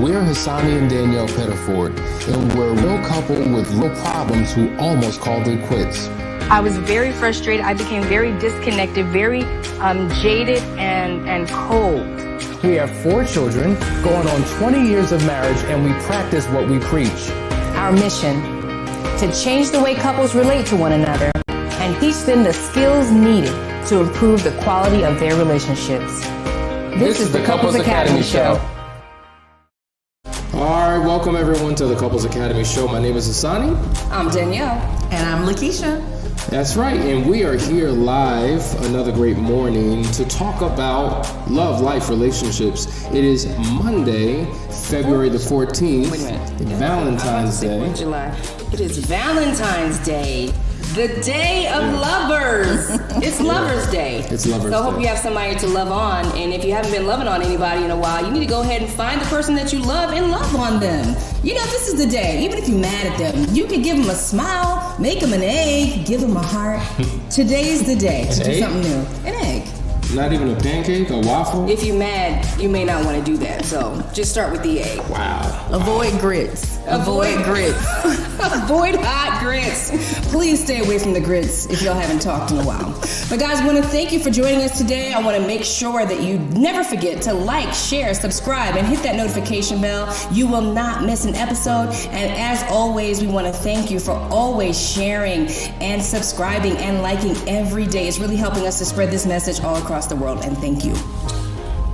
We're Hassani and Danielle Pettiford, and we're a real couple with real problems who almost called it quits. I was very frustrated. I became very disconnected, very jaded and cold. We have 4 children, going on 20 years of marriage, and we practice what we preach. Our mission, to change the way couples relate to one another and teach them the skills needed to improve the quality of their relationships. This is the Couples Academy Show. All right, welcome everyone to the Couples Academy Show. My name is Hassani. I'm Danielle. And I'm Lakeisha. That's right, and we are here live another great morning to talk about love, life, relationships. It is Monday, February the 14th, Valentine's Day. July. It is Valentine's Day, the day of lovers. It's Lover's Day. It's Lover's Day. So I hope you have somebody to love on, and if you haven't been loving on anybody in a while, you need to go ahead and find the person that you love and love on them. You know, this is the day. Even if you're mad at them, you can give them a smile, make them an egg, give them a heart. Today's the day to do something new. An egg. Not even a pancake, a waffle? If you're mad, you may not want to do that. So just start with the egg. Wow. Avoid grits. Avoid grits. Avoid hot grits. Please stay away from the grits if y'all haven't talked in a while. But guys, I want to thank you for joining us today. I want to make sure that you never forget to like, share, subscribe, and hit that notification bell. You will not miss an episode. And as always, we want to thank you for always sharing and subscribing and liking every day. It's really helping us to spread this message all across the world, and thank you.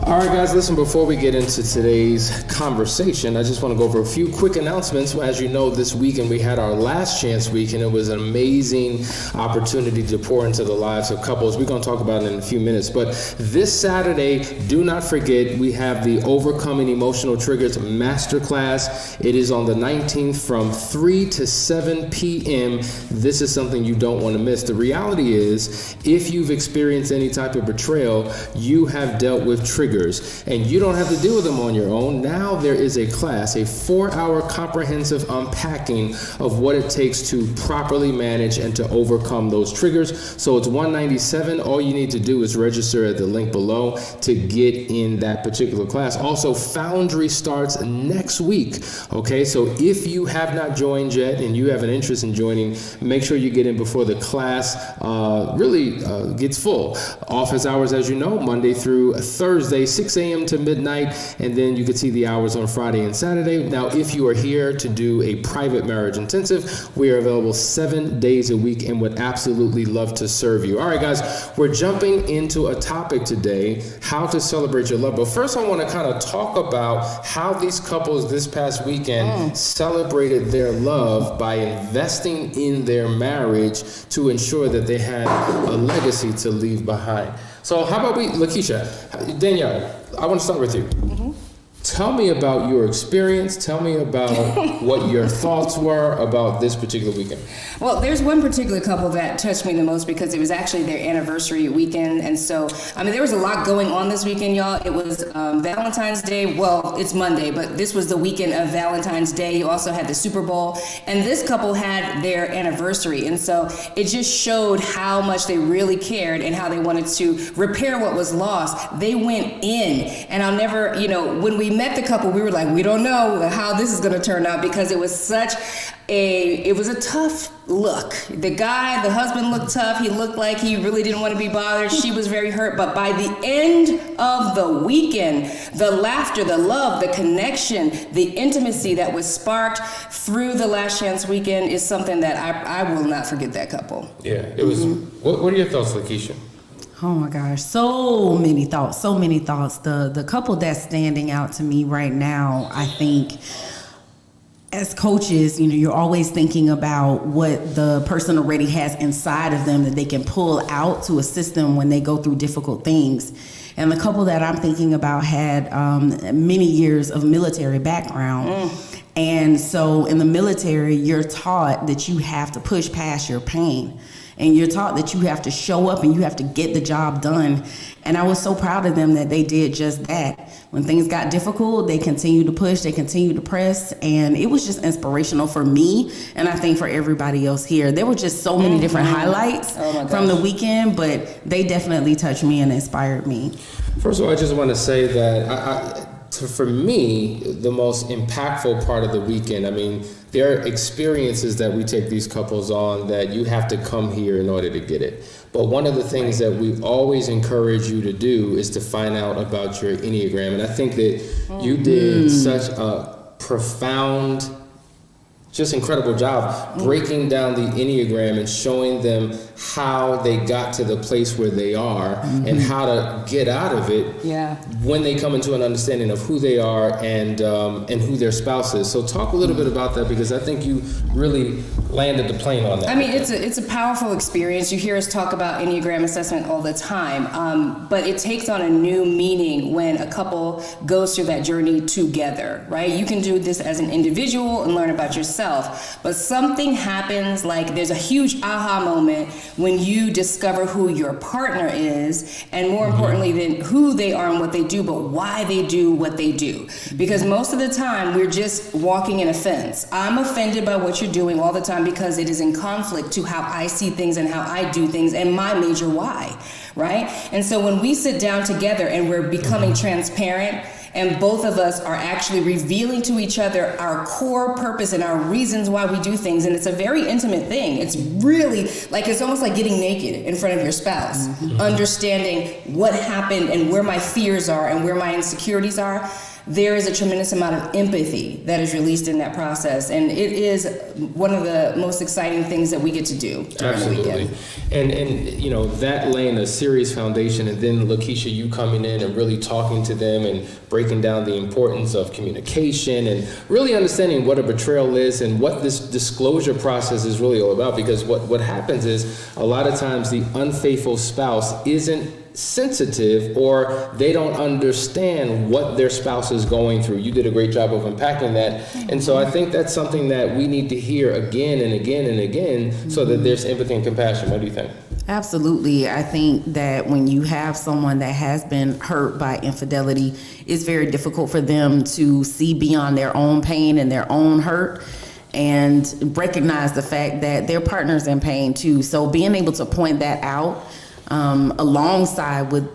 All right, guys, listen, before we get into today's conversation, I just want to go over a few quick announcements. As you know, this weekend we had our Last Chance Week, and it was an amazing opportunity to pour into the lives of couples. We're going to talk about it in a few minutes. But this Saturday, do not forget, we have the Overcoming Emotional Triggers Masterclass. It is on the 19th from 3 to 7 p.m. This is something you don't want to miss. The reality is, if you've experienced any type of betrayal, you have dealt with triggers. And you don't have to deal with them on your own. Now there is a class, a 4-hour comprehensive unpacking of what it takes to properly manage and to overcome those triggers. So it's $197. All you need to do is register at the link below to get in that particular class. Also, Foundry starts next week. Okay, so if you have not joined yet and you have an interest in joining, make sure you get in before the class really gets full. Office hours, as you know, Monday through Thursday, 6 a.m. to midnight, and then you can see the hours on Friday and Saturday. Now, if you are here to do a private marriage intensive, we are available 7 days a week and would absolutely love to serve you. All right, guys, we're jumping into a topic today, how to celebrate your love. But first, I want to kind of talk about how these couples this past weekend celebrated their love by investing in their marriage to ensure that they had a legacy to leave behind. So how about Lakeisha, Danielle, I want to start with you. Tell me about your experience. Tell me about what your thoughts were about this particular weekend. Well, there's one particular couple that touched me the most because it was actually their anniversary weekend. And so, I mean, there was a lot going on this weekend, y'all. It was Valentine's Day. Well, it's Monday, but this was the weekend of Valentine's Day. You also had the Super Bowl. And this couple had their anniversary. And so it just showed how much they really cared and how they wanted to repair what was lost. They went in. And I'll never, when we met the couple, we were like, we don't know how this is going to turn out because it was it was a tough look. The husband looked tough. He looked like he really didn't want to be bothered. She was very hurt. But by the end of the weekend, the laughter, the love, the connection, the intimacy that was sparked through the Last Chance Weekend is something that I will not forget that couple. Yeah, it was. What are your thoughts, Lakeisha? Oh my gosh, so many thoughts. The couple that's standing out to me right now, I think, as coaches, you're always thinking about what the person already has inside of them that they can pull out to assist them when they go through difficult things. And the couple that I'm thinking about had many years of military background. And so in the military, you're taught that you have to push past your pain. And you're taught that you have to show up and you have to get the job done. And I was so proud of them that they did just that. When things got difficult, they continued to push, they continued to press, and it was just inspirational for me, and I think for everybody else here. There were just so many different highlights from the weekend, but they definitely touched me and inspired me. First of all, I just want to say that for me, the most impactful part of the weekend, I mean, there are experiences that we take these couples on that you have to come here in order to get it. But one of the things that we always encourage you to do is to find out about your Enneagram. And I think that you did such a profound, just incredible job breaking down the Enneagram and showing them how they got to the place where they are and how to get out of it when they come into an understanding of who they are and who their spouse is. So talk a little bit about that, because I think you really landed the plane on that. I mean, it's a powerful experience. You hear us talk about Enneagram assessment all the time, but it takes on a new meaning when a couple goes through that journey together, right? You can do this as an individual and learn about yourself, but something happens, like there's a huge aha moment when you discover who your partner is, and more importantly than who they are and what they do, but why they do what they do. Because most of the time we're just walking in a fence. I'm offended by what you're doing all the time because it is in conflict to how I see things and how I do things and my major why, right? And so when we sit down together and we're becoming transparent, and both of us are actually revealing to each other our core purpose and our reasons why we do things. And it's a very intimate thing. It's really like, it's almost like getting naked in front of your spouse, understanding what happened and where my fears are and where my insecurities are. There is a tremendous amount of empathy that is released in that process, and it is one of the most exciting things that we get to do during the weekend. And you know, that laying a serious foundation, and then Lakeisha, you coming in and really talking to them and breaking down the importance of communication and really understanding what a betrayal is and what this disclosure process is really all about. Because what happens is a lot of times the unfaithful spouse isn't sensitive, or they don't understand what their spouse is going through. You did a great job of unpacking that. And so I think that's something that we need to hear again and again and again, so that there's empathy and compassion. What do you think? Absolutely. I think that when you have someone that has been hurt by infidelity, it's very difficult for them to see beyond their own pain and their own hurt and recognize the fact that their partner's in pain too. So being able to point that out alongside with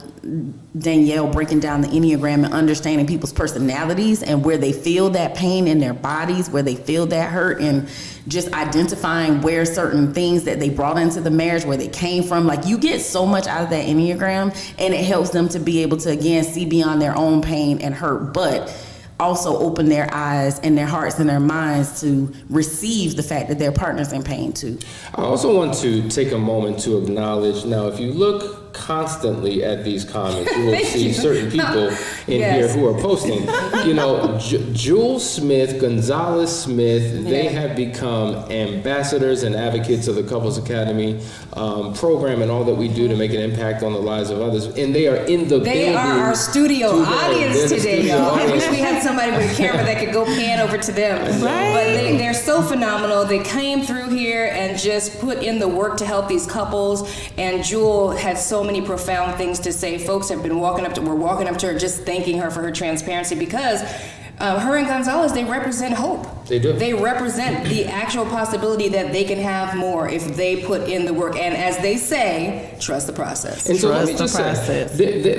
Danielle breaking down the Enneagram and understanding people's personalities and where they feel that pain in their bodies, where they feel that hurt, and just identifying where certain things that they brought into the marriage, where they came from. Like, you get so much out of that Enneagram, and it helps them to be able to, again, see beyond their own pain and hurt, but also open their eyes and their hearts and their minds to receive the fact that their partner's in pain too. I also want to take a moment to acknowledge, now if you look constantly at these comments, you will see certain people in here who are posting. You know, Jules Smith, Gonzalez Smith, they have become ambassadors and advocates of the Couples Academy program and all that we do to make an impact on the lives of others. And they are in the building. They are our studio audience today, y'all. I wish we had somebody with a camera that could go pan over to them. Right. But they're so phenomenal. They came through here and just put in the work to help these couples. And Jewel had so many profound things to say. Folks have been walking up to her, just thanking her for her transparency, because her and Gonzalez, they represent hope. They do. They represent the actual possibility that they can have more if they put in the work. And as they say, trust the process. And so let me just say,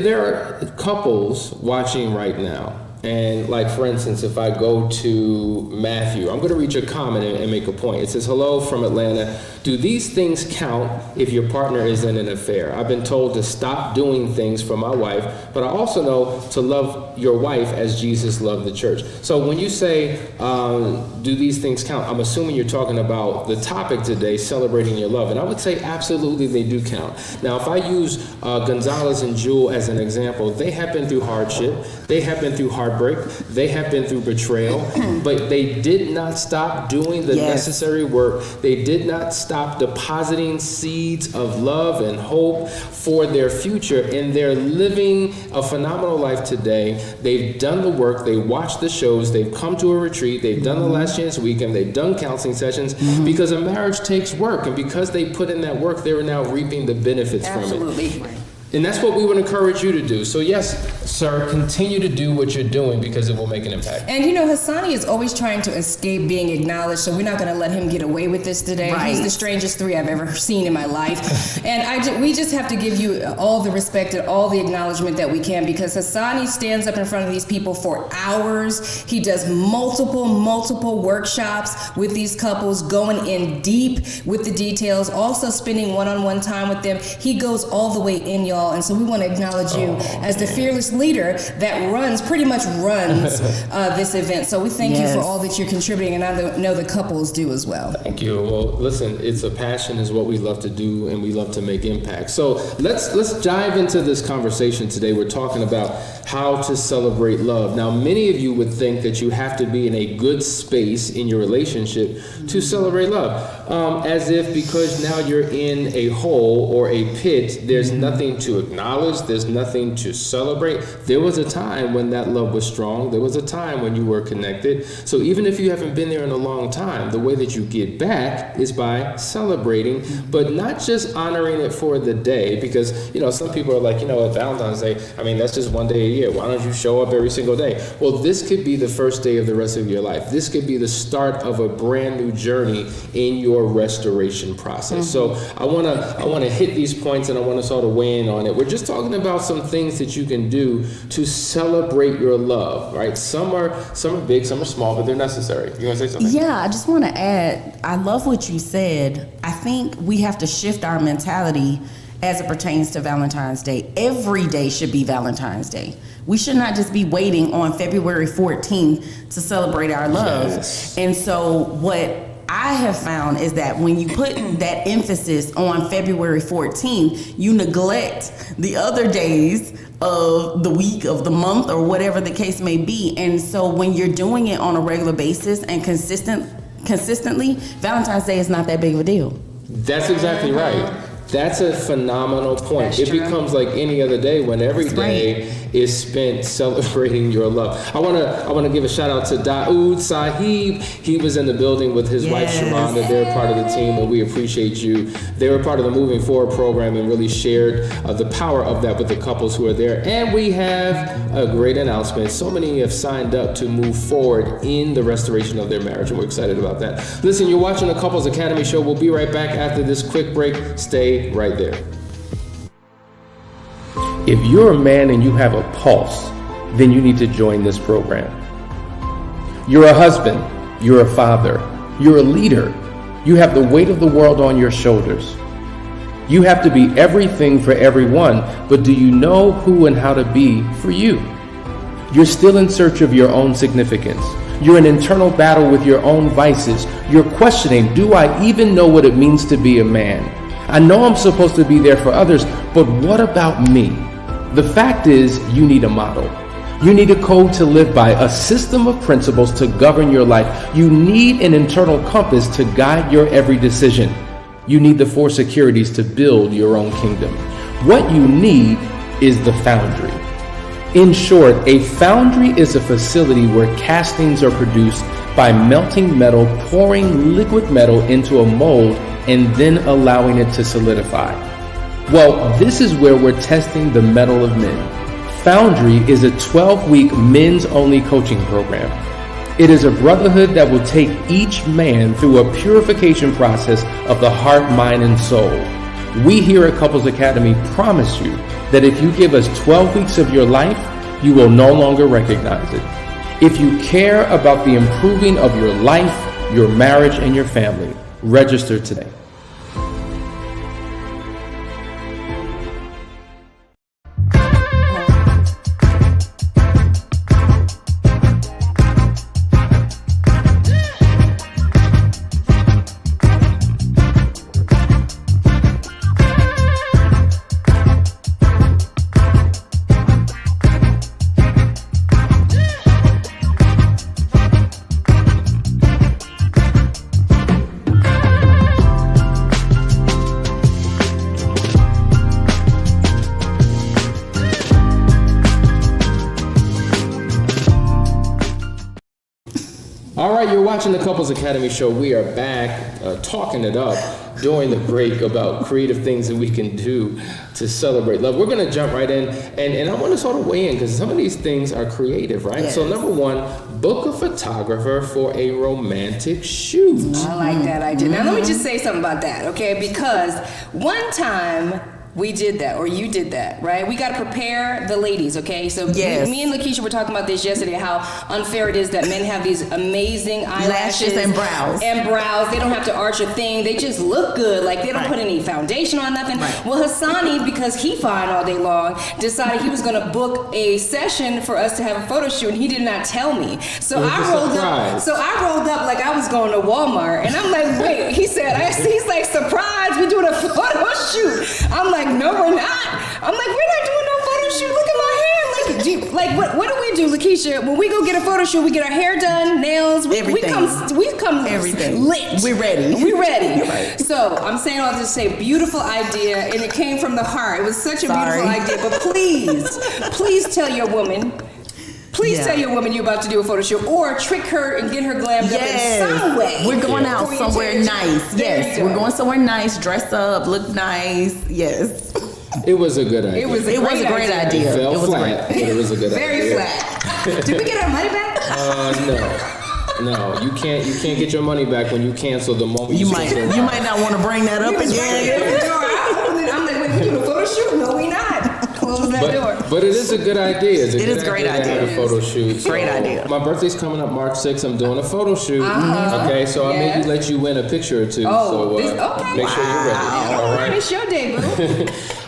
there are couples watching right now. And like, for instance, if I go to Matthew, I'm going to read your comment and make a point. It says, hello from Atlanta. Do these things count if your partner is in an affair? I've been told to stop doing things for my wife, but I also know to love your wife as Jesus loved the church. So when you say, do these things count? I'm assuming you're talking about the topic today, celebrating your love. And I would say absolutely they do count. Now, if I use Gonzalez and Jewel as an example, they have been through hardship. They have been through heartbreak. They have been through betrayal, but they did not stop doing the necessary work. They did not stop depositing seeds of love and hope for their future, and they're living a phenomenal life today. They've done the work. They watched the shows. They've come to a retreat. They've done the Last Chance Weekend. They've done counseling sessions, because a marriage takes work, and because they put in that work, they're now reaping the benefits from it. And that's what we would encourage you to do. So yes, sir, continue to do what you're doing because it will make an impact. And you know, Hassani is always trying to escape being acknowledged, so we're not going to let him get away with this today. Right. He's the strangest 3 I've ever seen in my life. And we just have to give you all the respect and all the acknowledgement that we can, because Hassani stands up in front of these people for hours. He does multiple workshops with these couples, going in deep with the details, also spending one-on-one time with them. He goes all the way in, y'all. And so we want to acknowledge you as the fearless leader that pretty much runs this event. So we thank you for all that you're contributing, and I know the couples do as well. Thank you. Well, listen, it's a passion is what we love to do, and we love to make impact. So let's dive into this conversation today. We're talking about how to celebrate love. Now, many of you would think that you have to be in a good space in your relationship to celebrate love, as if because now you're in a hole or a pit, there's nothing to acknowledge, there's nothing to celebrate. There was a time when that love was strong. There was a time when you were connected. So even if you haven't been there in a long time, the way that you get back is by celebrating, but not just honoring it for the day, because, you know, some people are like, you know, at Valentine's Day, I mean, that's just one day a year. Why don't you show up every single day? Well, this could be the first day of the rest of your life. This could be the start of a brand new journey in your restoration process. So I want to hit these points, and I want to sort of weigh in on it. We're just talking about some things that you can do to celebrate your love, right? Some are big, some are small, but they're necessary. You want to say something? Yeah, I just want to add, I love what you said. I think we have to shift our mentality as it pertains to Valentine's Day. Every day should be Valentine's Day. We should not just be waiting on February 14th to celebrate our love. Yes. And so what I have found is that when you put that emphasis on February 14th, you neglect the other days of the week, of the month, or whatever the case may be. And so when you're doing it on a regular basis and consistently, Valentine's Day is not that big of a deal. That's exactly right. That's a phenomenal point. It becomes like any other day when every day is spent celebrating your love. I want to give a shout out to Daoud Sahib. He was in the building with his wife Sharonda. They're part of the team, and we appreciate you. They were part of the Moving Forward program and really shared the power of that with the couples who are there. And we have a great announcement. So many have signed up to move forward in the restoration of their marriage, and we're excited about that. Listen, you're watching the Couples Academy show. We'll be right back after this quick break. Stay right there. If you're a man and you have a pulse, then you need to join this program. You're a husband, you're a father, you're a leader. You have the weight of the world on your shoulders. You have to be everything for everyone, but do you know who and how to be for you? You're still in search of your own significance. You're in internal battle with your own vices. You're questioning, do I even know what it means to be a man? I know I'm supposed to be there for others, but what about me? The fact is, you need a model. You need a code to live by, a system of principles to govern your life. You need an internal compass to guide your every decision. You need the 4 securities to build your own kingdom. What you need is the Foundry. In short, a foundry is a facility where castings are produced by melting metal, pouring liquid metal into a mold, and then allowing it to solidify. Well, this is where we're testing the mettle of men. Foundry is a 12-week men's-only coaching program. It is a brotherhood that will take each man through a purification process of the heart, mind, and soul. We here at Couples Academy promise you that if you give us 12 weeks of your life, you will no longer recognize it. If you care about the improving of your life, your marriage, and your family, register today. All right, you're watching the Couples Academy show. We are back talking it up. during the break about creative things that we can do to celebrate love. We're going to jump right in, and I want to sort of weigh in because some of these things are creative, right? Yes. So number one, book a photographer for a romantic shoot. I like that idea. Now let me just say something about that, okay? Because one time we did that, or you did that, right? We got to prepare the ladies, okay? So Yes. me and Lakeisha were talking about this yesterday, how unfair it is that men have these amazing eyelashes Lashes and brows. They don't have to arch a thing. They just look good. Like, they don't put any foundation on, nothing. Right. Well, Hassani, because he fine all day long, decided he was going to book a session for us to have a photo shoot, and he did not tell me. So It was a surprise. I rolled up like I was going to Walmart, and I'm like, wait. He's like, surprise, we're doing a photo shoot. I'm like, no, we're not. I'm like, we're not doing no photo shoot. Look at my hair. What do we do, Lakeisha? When we go get a photo shoot, we get our hair done, nails. Everything. We come Everything. lit. We're ready. We're ready. Right. So I'm saying all this to say, beautiful idea, and it came from the heart. It was such a beautiful idea. But please tell your woman. Please tell your woman you're about to do a photo shoot, or trick her and get her glammed up in some way. We're going out Before you somewhere take- nice. There Yes, you we're go. going somewhere nice, dress up, look nice. Yes. It was a good idea. It was a great It idea. fell It was flat, but it was a good Very idea. flat. Did we get our money back? No, you can't get your money back when you cancel the moment You cancel. might not want to bring that up again. I'm like, wait, we doing a photo shoot? No, we not. Close that door. But it is a good idea. It's a It good is a great idea to have idea. a photo shoot. Great idea. My birthday's coming up March 6th. I'm doing a photo shoot. Okay, so I maybe let you win a picture or two. Oh, so okay. make sure you're ready. All right. It's your day, boo.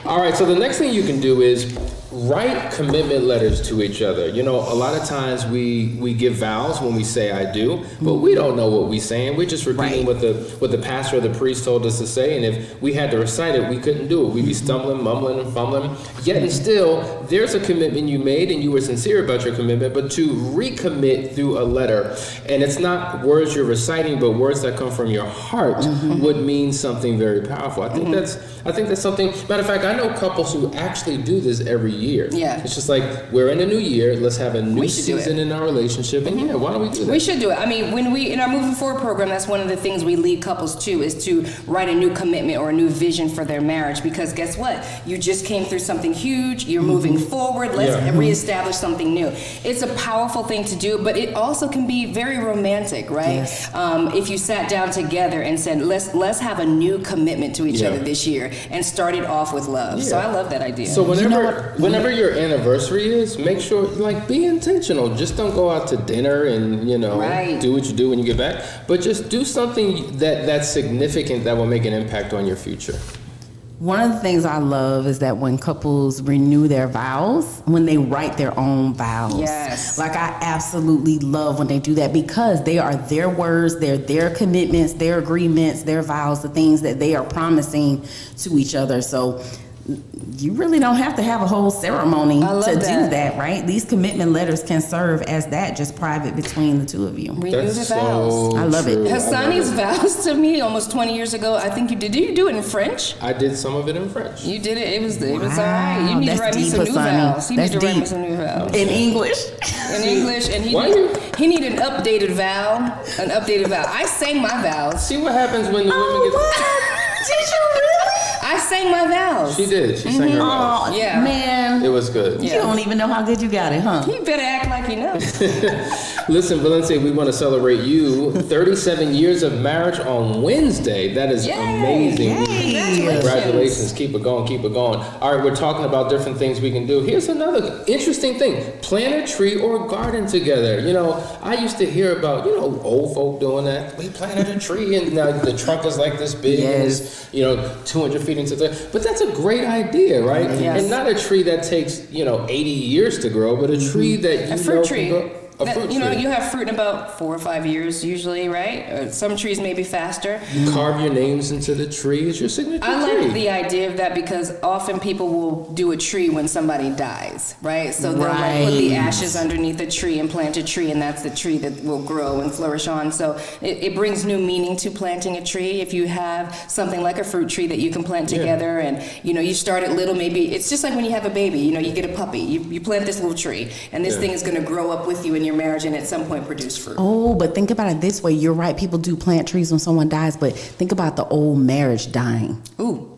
All right, so the next thing you can do is write commitment letters to each other. You know, a lot of times we give vows when we say I do, but we don't know what we're saying. We're just repeating what the pastor or the priest told us to say, and if we had to recite it, we couldn't do it. We'd be stumbling, mumbling, and fumbling. Yet and still, there's a commitment you made, and you were sincere about your commitment, but to recommit through a letter, and it's not words you're reciting, but words that come from your heart would mean something very powerful. I think that's something. Matter of fact, I know couples who actually do this every year. Yeah. It's just like, we're in a new year, let's have a new We should do season it. in our relationship, and why don't we do that? We should do it. I mean, when we, in our Moving Forward program, that's one of the things we lead couples to, is to write a new commitment or a new vision for their marriage. Because guess what? You just came through something huge, you're moving forward, let's reestablish something new. It's a powerful thing to do, but it also can be very romantic, right? Yes. If you sat down together and said, let's have a new commitment to each other this year, and start it off with love. So I love that idea. So whenever your anniversary is, make sure, like, be intentional. Just don't go out to dinner and, do what you do when you get back. But just do something that's significant that will make an impact on your future. One of the things I love is that when couples renew their vows, when they write their own vows. Yes. Like, I absolutely love when they do that, because they are their words, they're their commitments, their agreements, their vows, the things that they are promising to each other. So you really don't have to have a whole ceremony to do that, right? These commitment letters can serve as that, just private between the two of you. Renew the vows. I love it. Hassani's vows to me almost 20 years ago, I think you did. Did you do it in French? I did some of it in French. You did it. It was all right. You need to write me some new vows. You need to write me some new vows. In English. In English, and he need an updated vow. An updated vow. I sang my vows. See what happens when the women get... Did you really? I sang my vows. She did. She sang her vows. Oh, Yeah. man. It was good. You don't even know how good you got it, huh? You better act like you know. Listen, Valencia, we want to celebrate you. 37 years of marriage on Wednesday. That is amazing. Congratulations. Keep it going. Keep it going. All right, we're talking about different things we can do. Here's another interesting thing. Plant a tree or garden together. I used to hear about, old folk doing that. We planted a tree, and now the trunk is like this big. Yes. And it's, 200 feet into the... But that's a great idea, right? Yes. And not a tree that takes, 80 years to grow, but a tree that A fruit tree. can grow. A fruit tree. You have fruit in about 4 or 5 years usually, right? Some trees may be faster. Carve your names into the tree. It's your signature I tree. like the idea of that, because often people will do a tree when somebody dies, right? So they'll put the ashes underneath the tree and plant a tree, and that's the tree that will grow and flourish on. So it brings new meaning to planting a tree. If you have something like a fruit tree that you can plant together, and you start it little, maybe it's just like when you have a baby. You get a puppy. You plant this little tree, and this thing is going to grow up with you, and in your marriage and at some point produce fruit. Oh, but think about it this way. You're right. People do plant trees when someone dies, but think about the old marriage dying. Ooh.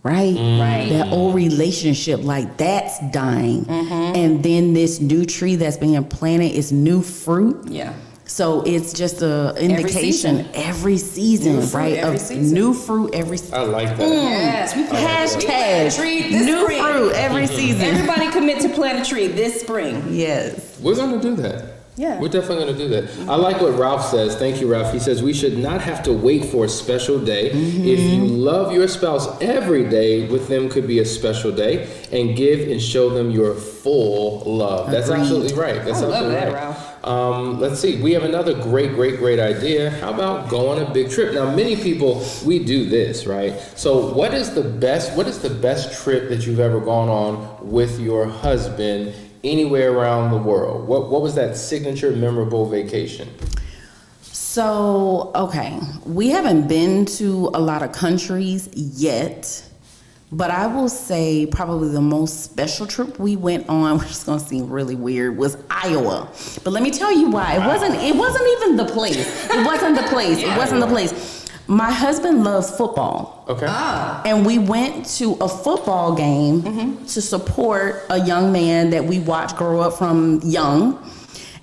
Right? Right. That old relationship, like that's dying. And then this new tree that's being planted is new fruit. Yeah. So it's just a indication every season, right? Every of season. New fruit every season. I like that. Yes, we Hashtag tree this new spring. fruit every season. Everybody commit to plant a tree this spring. Yes. We're going to do that. Yeah. We're definitely going to do that. I like what Ralph says. Thank you, Ralph. He says we should not have to wait for a special day. If you love your spouse every day, with them could be a special day, and give and show them your full love. That's Agreed. absolutely right. That's I love absolutely that, right. Ralph. Let's see. We have another great idea. How about going on a big trip? Now, many people, we do this, right? So what is the best trip that you've ever gone on with your husband anywhere around the world? What was that signature memorable vacation? So, okay, we haven't been to a lot of countries yet, but I will say probably the most special trip we went on, which is gonna seem really weird, was Iowa. But let me tell you why. It wasn't even the place. It wasn't the place. It wasn't the place. My husband loves football. Okay. And we went to a football game to support a young man that we watched grow up from young.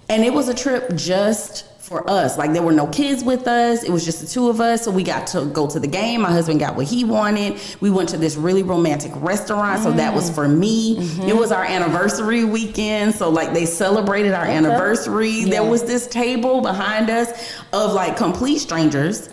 And it was a trip just for us. Like, there were no kids with us. It was just the two of us. So we got to go to the game. My husband got what he wanted. We went to this really romantic restaurant. So that was for me. It was our anniversary weekend. So like they celebrated our anniversary. Yeah. There was this table behind us of like complete strangers,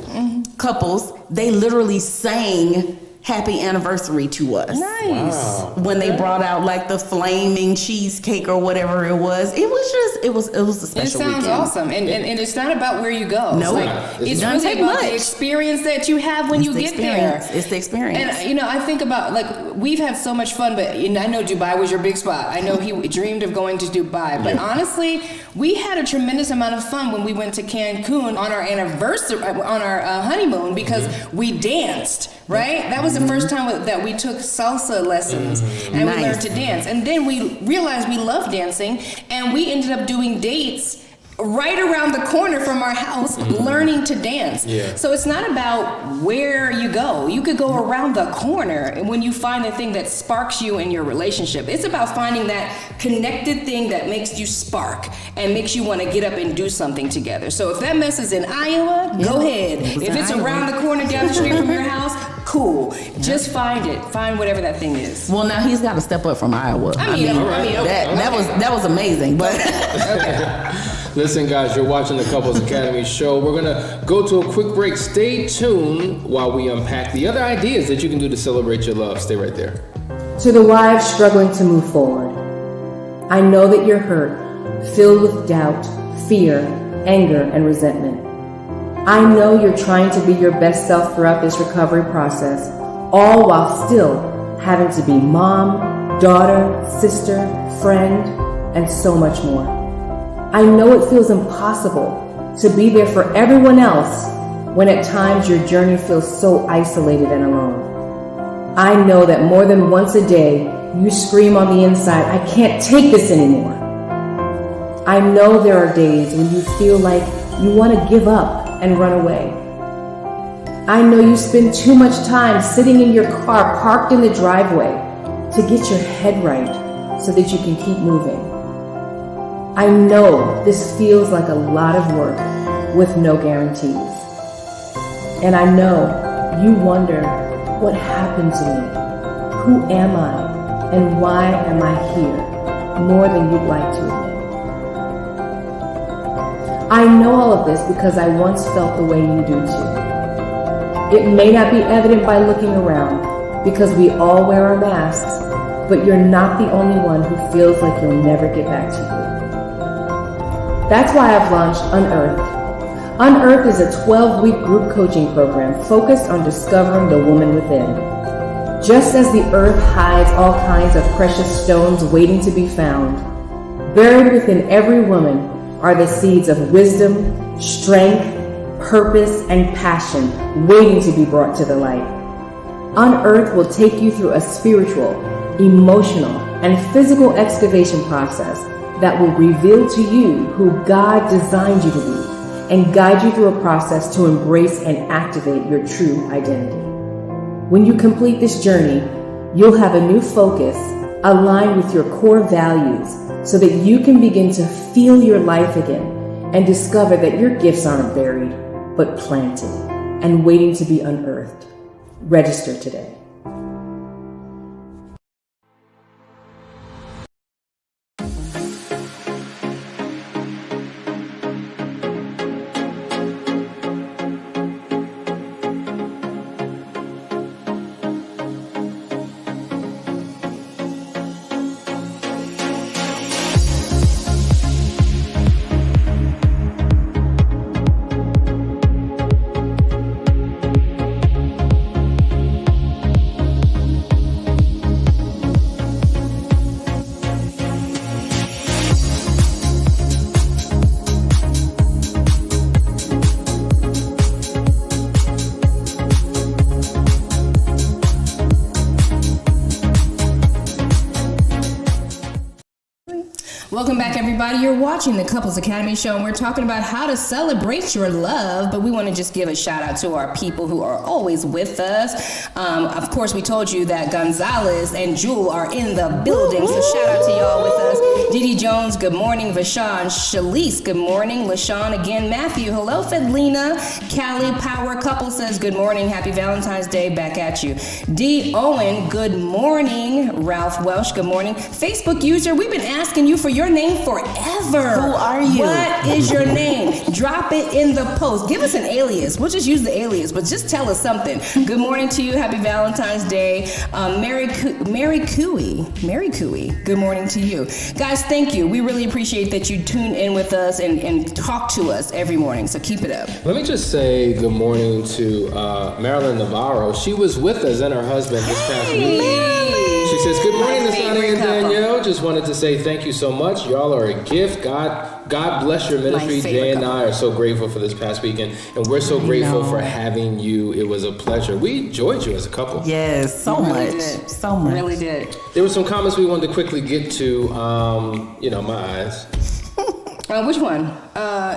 couples. They literally sang happy anniversary to us. Nice. Wow. When they brought out like the flaming cheesecake or whatever it was. It was a special It sounds weekend. awesome. And it's not about where you go. No. It's doesn't really take about much. the experience that you have when It's you the get experience. there. It's the experience. And I think about, like, we've had so much fun, but I know Dubai was your big spot. I know he dreamed of going to Dubai. But honestly, we had a tremendous amount of fun when we went to Cancun on our anniversary, on our honeymoon, because we danced. Right? That was the first time that we took salsa lessons and we learned to dance. And then we realized we loved dancing, and we ended up doing dates right around the corner from our house learning to dance. Yeah. So it's not about where you go. You could go around the corner when you find the thing that sparks you in your relationship. It's about finding that connected thing that makes you spark and makes you want to get up and do something together. So if that mess is in Iowa, go ahead. If it's around the corner down the street from your house, cool. Just find it. Find whatever that thing is. Well, now he's got to step up from Iowa. I mean, that was amazing. But Listen, guys, you're watching the Couples Academy show. We're going to go to a quick break. Stay tuned while we unpack the other ideas that you can do to celebrate your love. Stay right there. To the wives struggling to move forward, I know that you're hurt, filled with doubt, fear, anger, and resentment. I know you're trying to be your best self throughout this recovery process, all while still having to be mom, daughter, sister, friend, and so much more. I know it feels impossible to be there for everyone else when at times your journey feels so isolated and alone. I know that more than once a day, you scream on the inside, I can't take this anymore. I know there are days when you feel like you want to give up and run away. I know you spend too much time sitting in your car parked in the driveway to get your head right so that you can keep moving. I know this feels like a lot of work with no guarantees. And I know you wonder, what happened to me? Who am I? And why am I here? More than you'd like to admit. I know all of this because I once felt the way you do too. It may not be evident by looking around, because we all wear our masks, but you're not the only one who feels like you'll never get back to you. That's why I've launched Unearthed. Unearthed is a 12-week group coaching program focused on discovering the woman within. Just as the earth hides all kinds of precious stones waiting to be found, buried within every woman are the seeds of wisdom, strength, purpose, and passion waiting to be brought to the light. Unearthed will take you through a spiritual, emotional, and physical excavation process that will reveal to you who God designed you to be and guide you through a process to embrace and activate your true identity. When you complete this journey, you'll have a new focus aligned with your core values so that you can begin to feel your life again and discover that your gifts aren't buried, but planted and waiting to be unearthed. Register today. Welcome back, everybody. You're watching the Couples Academy Show, and we're talking about how to celebrate your love, but we want to just give a shout out to our people who are always with us. Of course, we told you that Gonzalez and Jewel are in the building, so shout out to y'all with us. Didi Jones, good morning. Vashawn, Shalise, good morning. LaShawn again. Matthew, hello. Fedlina, Callie, Power Couple says good morning. Happy Valentine's Day, back at you. D. Owen, good morning. Ralph Welsh, good morning. Facebook user, we've been asking you for your name forever. Who are you? What is your name? Drop it in the post. Give us an alias. We'll just use the alias, but just tell us something. Good morning to you. Happy Valentine's Day. Mary Cooey. Good morning to you. Guys, thank you. We really appreciate that you tune in with us and talk to us every morning, so keep it up. Let me just say good morning to Marilyn Navarro. She was with us and her husband this past week. She says, good morning, Nasani and Danielle. Just wanted to say thank you so much. Y'all are a gift. God bless your ministry. Jay and I are so grateful for this past weekend, and we're so grateful for having you. It was a pleasure. We enjoyed you as a couple. Yes, so much. So much. Really did. There were some comments we wanted to quickly get to. My eyes. Which one?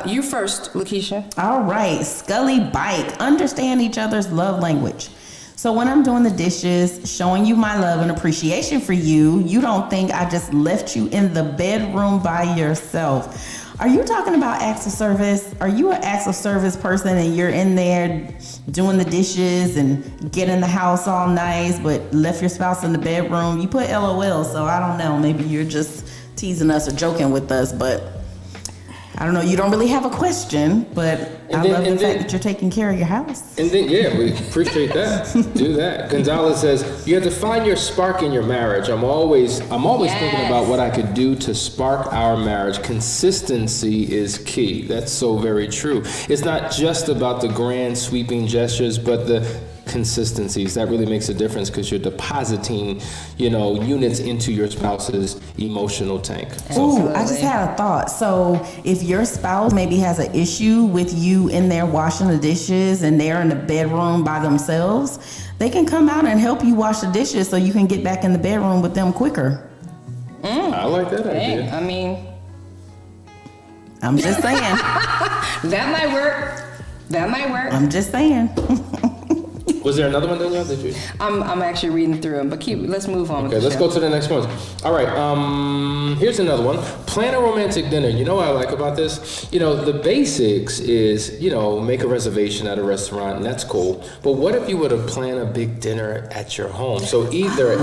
You first, Lakeisha. All right, Scully Bike. Understand each other's love language. So when I'm doing the dishes, showing you my love and appreciation for you, you don't think I just left you in the bedroom by yourself. Are you talking about acts of service? Are you an acts of service person and you're in there doing the dishes and getting the house all nice, but left your spouse in the bedroom? You put LOL, so I don't know. Maybe you're just teasing us or joking with us, but I don't know. You don't really have a question, but I love the fact that you're taking care of your house. And then, yeah, we appreciate that. Do that. Gonzalez says, you have to find your spark in your marriage. I'm always thinking about what I could do to spark our marriage. Consistency is key. That's so very true. It's not just about the grand sweeping gestures, but the consistencies. That really makes a difference because you're depositing, units into your spouse's emotional tank. Ooh, I just had a thought. So if your spouse maybe has an issue with you in there washing the dishes and they're in the bedroom by themselves, they can come out and help you wash the dishes so you can get back in the bedroom with them quicker. I like that idea. I mean, I'm just saying. That might work. I'm just saying. Was there another one, Danielle? Did you? I'm actually reading through them, but let's move on. Okay, let's go to the next one. All right, here's another one. Plan a romantic dinner. You know what I like about this? The basics is, make a reservation at a restaurant, and that's cool. But what if you were to plan a big dinner at your home? So either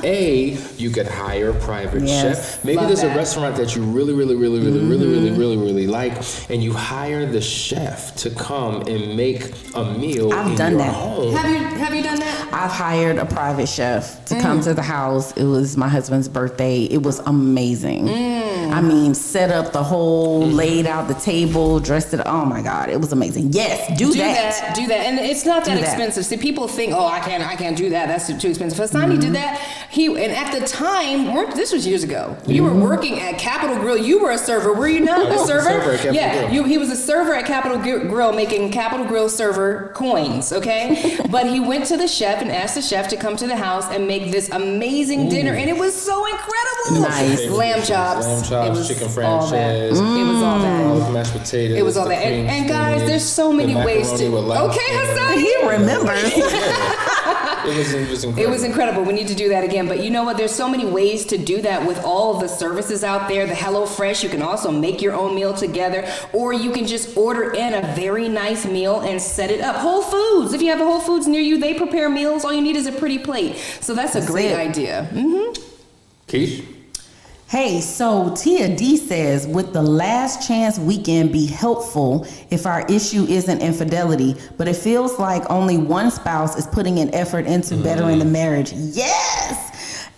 A, you could hire a private chef. Maybe there's a restaurant that you really like, and you hire the chef to come and make a meal in your home. Have you done that? I've hired a private chef to come to the house. It was my husband's birthday. It was amazing. I mean, set up the whole, laid out the table, dressed it. Oh my God, it was amazing. Yes, do that. Do that. And it's not that expensive. See, people think, I can't do that. That's too expensive. Hasani did that. And at the time, this was years ago. You were working at Capitol Grill. You were a server, were you not? A server? At Capitol Grill. He was a server at Capitol Grill making Capitol Grill server coins, okay? But he went to the chef and asked the chef to come to the house and make this amazing dinner, and it was so incredible. Nice. Lamb chops, chicken franchise. It was all that. Mashed potatoes. It was all that. And guys, there's so many ways to. Okay, Hassan. He remembers. It was incredible. It was incredible. We need to do that again. But you know what? There's so many ways to do that with all of the services out there. The HelloFresh, you can also make your own meal together, or you can just order in a very nice meal and set it up. Whole Foods. If you have a Whole Foods near you, they prepare meals. All you need is a pretty plate. So that's a great idea. Keish? Hey, so Tia D says, would the last chance weekend be helpful if our issue isn't infidelity, but it feels like only one spouse is putting an effort into bettering the marriage? Yes!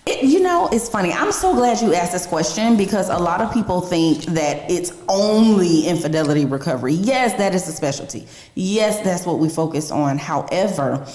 It's funny. I'm so glad you asked this question, because a lot of people think that it's only infidelity recovery. Yes, that is a specialty. Yes, that's what we focus on. However,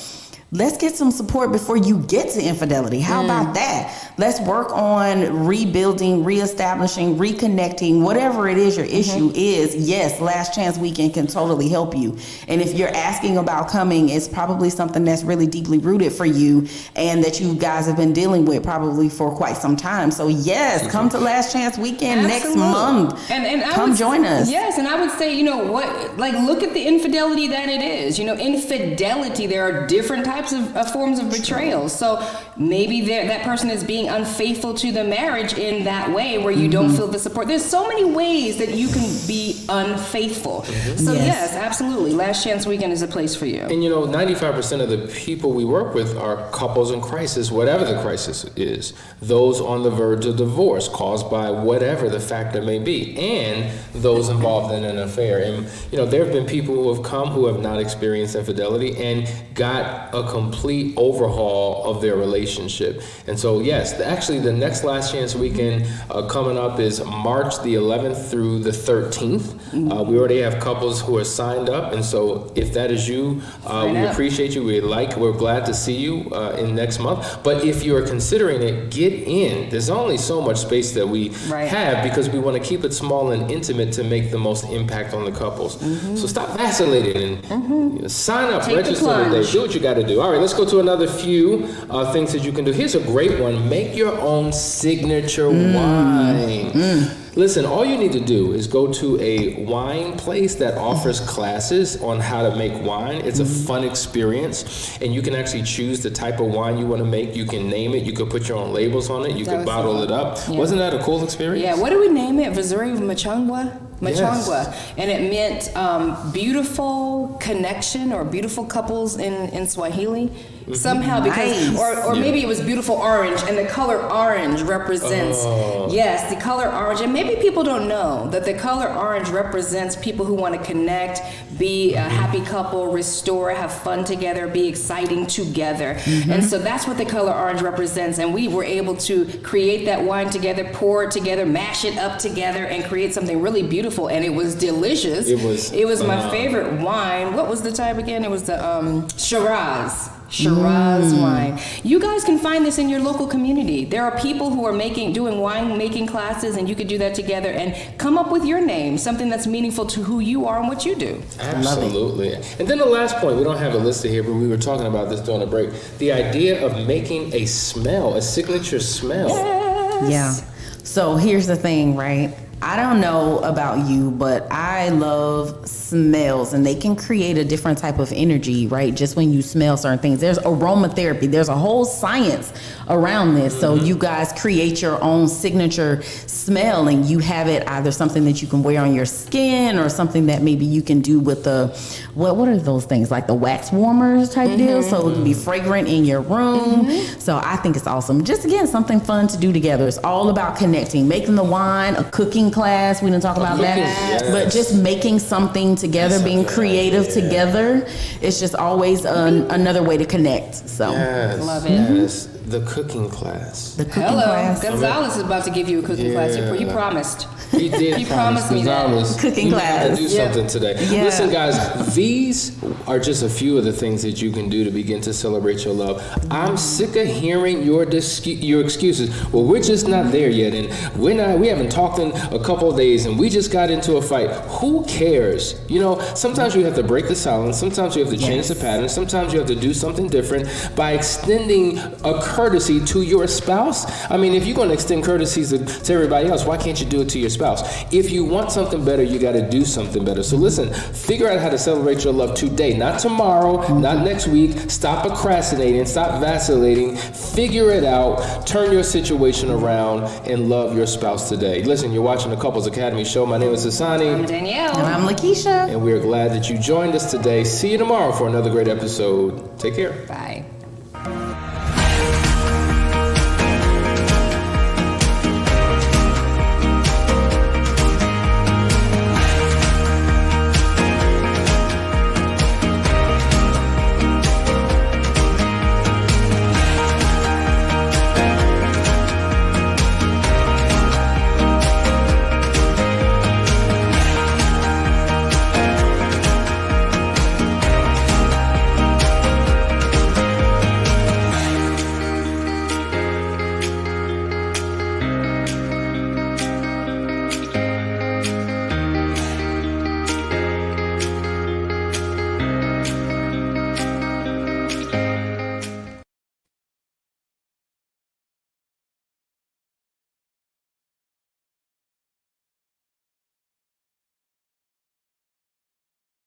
let's get some support before you get to infidelity. How about that? Let's work on rebuilding, reestablishing, reconnecting, whatever it is your issue is. Yes, Last Chance Weekend can totally help you. And if you're asking about coming, it's probably something that's really deeply rooted for you and that you guys have been dealing with probably for quite some time. So yes, come to Last Chance Weekend next month. And come join us. Yes, and I would say, look at the infidelity that it is. Infidelity, there are different types of forms of betrayal. So maybe that person is being unfaithful to the marriage in that way where you don't feel the support. There's so many ways that you can be unfaithful. So yes, absolutely. Last Chance Weekend is a place for you. And 95% of the people we work with are couples in crisis, whatever the crisis is. Those on the verge of divorce caused by whatever the factor may be, and those involved in an affair. And there have been people who have come who have not experienced infidelity and got a complete overhaul of their relationship. And so yes, actually the next Last Chance Weekend coming up is March the 11th through the 13th. We already have couples who are signed up, and so if that is you, we appreciate you. We're glad to see you in next month. But if you are considering it, get in. There's only so much space that we have, because we want to keep it small and intimate to make the most impact on the couples. So stop vacillating and sign up, register today, do what you got to do. All right, let's go to another few things that you can do. Here's a great one. Make your own signature wine. Listen, all you need to do is go to a wine place that offers classes on how to make wine. It's a fun experience, and you can actually choose the type of wine you want to make. You can name it. You can put your own labels on it. You can bottle it up. Yeah. Wasn't that a cool experience? Yeah. What do we name it? Vizuri Machangwa? Yes. And it meant beautiful connection or beautiful couples in Swahili. Somehow, because or maybe it was beautiful orange, and the color orange represents the color orange. And maybe people don't know that the color orange represents people who want to connect, be a happy couple, restore, have fun together, be exciting together. And so that's what the color orange represents. And we were able to create that wine together, pour it together, mash it up together, and create something really beautiful. And it was delicious. It was my favorite wine. What was the type again? It was the Shiraz wine. You guys can find this in your local community. There are people who are doing wine making classes, and you could do that together and come up with your name, something that's meaningful to who you are and what you do. Absolutely. And then the last point, we don't have it listed here, but we were talking about this during the break. The idea of making a smell, a signature smell. Yes. Yeah. So here's the thing, right? I don't know about you, but I love smells, and they can create a different type of energy, right? Just when you smell certain things. There's aromatherapy. There's a whole science around this. So you guys create your own signature smell, and you have it either something that you can wear on your skin or something that maybe you can do with what are those things, like the wax warmers type deal, so it can be fragrant in your room. So I think it's awesome. Just again, something fun to do together. It's all about connecting, making the wine, a cooking class. We didn't talk about that, but just making something together, being creative together. It's just always another way to connect. So love it. the cooking class. The cooking Hello, class. Gonzalez is about to give you a cooking class. He Yeah. promised. He did. He promised me that. Gonzalez, Cooking you gotta class. do Yeah. something today. Yeah. Listen, guys, these are just a few of the things that you can do to begin to celebrate your love. I'm sick of hearing your excuses. Well, we're just not there yet, and we haven't talked in a couple of days, and we just got into a fight. Who cares? You know, sometimes you have to break the silence. Sometimes you have to change the pattern. Sometimes you have to do something different by extending a courtesy to your spouse. I mean, if you're going to extend courtesies to everybody else, why can't you do it to your spouse? If you want something better, you got to do something better. So listen, figure out how to celebrate your love today, not tomorrow, not next week. Stop procrastinating, stop vacillating. Figure it out. Turn your situation around and love your spouse today. Listen, you're watching the Couples Academy show. My name is Hassani. I'm Danielle. And I'm Lakeisha. And we are glad that you joined us today. See you tomorrow for another great episode. Take care. Bye.